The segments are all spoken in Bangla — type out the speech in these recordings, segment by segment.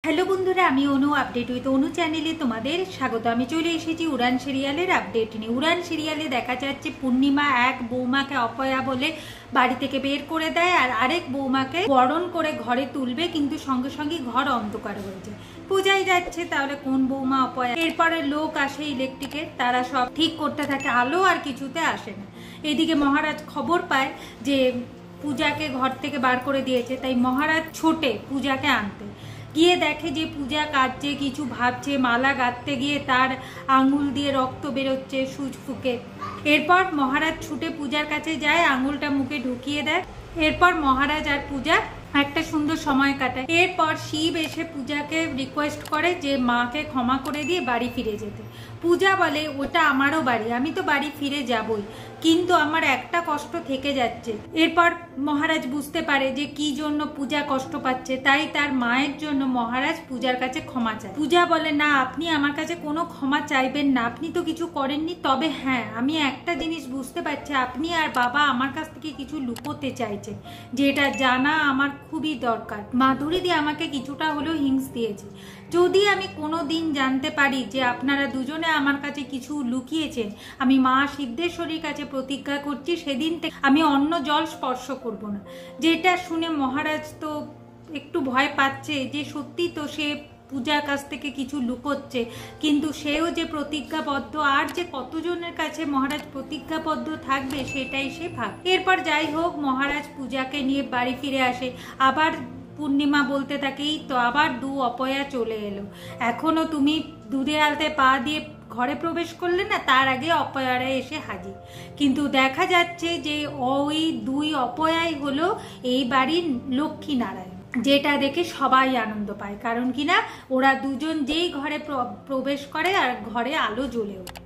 হ্যালো বন্ধুরা, আমি অনু আপডেট উইথ অনু চ্যানেলে তোমাদের স্বাগত। আমি চলে এসেছি উড়ান সিরিয়ালের আপডেট নিয়ে। উড়ান সিরিয়ালে দেখা যাচ্ছে পূর্ণিমা এক বৌমাকে অপয়া বলে বাড়ি থেকে বের করে দেয়, আর আরেক বৌমাকে বরণ করে ঘরে তুলবে, কিন্তু সঙ্গে সঙ্গে ঘর অন্ধকার হয়ে যায়। পূজাই যাচ্ছে, তাহলে কোন বৌমা অপয়া? এরপরে লোক আসে ইলেকট্রিকের, তারা সব ঠিক করতে থাকে, আলো আর কিছুতে আসে না। এদিকে মহারাজ খবর পায় যে পূজাকে ঘর থেকে বার করে দিয়েছে, তাই মহারাজ ছোটে পূজাকে আনতে গিয়ে দেখে যে পূজা কাঁদছে, কিছু ভাবছে, মালা গাঁথতে গিয়ে তার আঙুল দিয়ে রক্ত বেরোচ্ছে সূচ ফুকে। এরপর মহারাজ ছুটে পূজার কাছে যায়, আঙুলটা মুখে ঢুকিয়ে দেয়। এরপর মহারাজ আর পূজা একটা সুন্দর সময় কাটায়। এরপর শিব এসে পূজাকে রিকোয়েস্ট করে যে মাকে ক্ষমা করে দিয়ে বাড়ি ফিরে যেতে। পূজা বলে, ওটা আমারও বাড়ি, আমি তো বাড়ি ফিরে যাবই, কিন্তু আমার একটা কষ্ট থেকে যাচ্ছে। এরপর মহারাজ বুঝতে পারে যে কি জন্য পূজা কষ্ট পাচ্ছে, তাই তার মায়ের জন্য মহারাজ পূজার কাছে ক্ষমা চায়। পূজা বলে, না, আপনি আমার কাছে কোনো ক্ষমা চাইবেন না, আপনি তো কিছু করেননি। তবে হ্যাঁ, আমি একটা জিনিস বুঝতে পারছি, আপনি আর বাবা আমার কাছ থেকে কিছু লুকোতে চাইছেন, যেটা জানা আমার খুবই দরকার। মাধুরী দিয়ে আমাকে কিছুটা হলেও হিংস দিয়েছে। যদি আমি কোনো দিন জানতে পারি যে আপনারা দুজনে আমার কাছে কিছু লুকিয়েছেন, আমি মা সিদ্ধেশ্বরীর কাছে প্রতিজ্ঞা করছি সেদিন থেকে আমি অন্য জল স্পর্শ করব না। যেটা শুনে মহারাজ তো একটু ভয় পাচ্ছে যে সত্যি তো সে পূজার কাছ থেকে কিছু লুকোচ্ছে, কিন্তু সেও যে প্রতিজ্ঞাবদ্ধ, আর যে কতজনের কাছে মহারাজ প্রতিজ্ঞাবদ্ধ থাকবে সেটাই সে ভাব। এরপর যাই হোক, মহারাজ পূজাকে নিয়ে বাড়ি ফিরে আসে। আবার পূর্ণিমা বলতে থাকেই তো আবার দু অপয়া চলে এলো, এখনো তুমি দুধে আলতে পা দিয়ে ঘরে প্রবেশ করলে না, তার আগে অপয়ারা এসে হাজির। কিন্তু দেখা যাচ্ছে যে ওই দুই অপয়াই হলো এই বাড়ির লক্ষ্মী নারায়ণ, যেটা দেখে সবাই আনন্দ পায়। কারণ কিনা ওরা দুজন যেই ঘরে প্রবেশ করে আর ঘরে আলো জ্বলে ওঠে।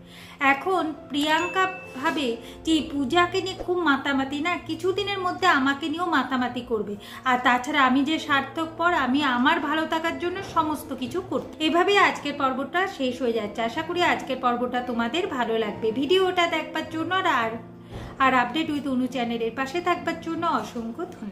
এখন প্রিয়াঙ্কা ভাবে যে পূজাকে নিয়ে খুব মাতামাতি, না কিছুদিনের মধ্যে আমাকে নিয়েও মাতামাতি করবে, আর তাছাড়া আমি যে সার্থকপর, আমি আমার ভালো থাকার জন্য সমস্ত কিছু করতে। এভাবেই আজকের পর্বটা শেষ হয়ে যাচ্ছে। আশা করি আজকের পর্বটা তোমাদের ভালো লাগবে। ভিডিওটা দেখবার জন্য আর আপডেট উইথ অনু চ্যানেলের পাশে থাকবার জন্য অসংখ্য ধন্যবাদ।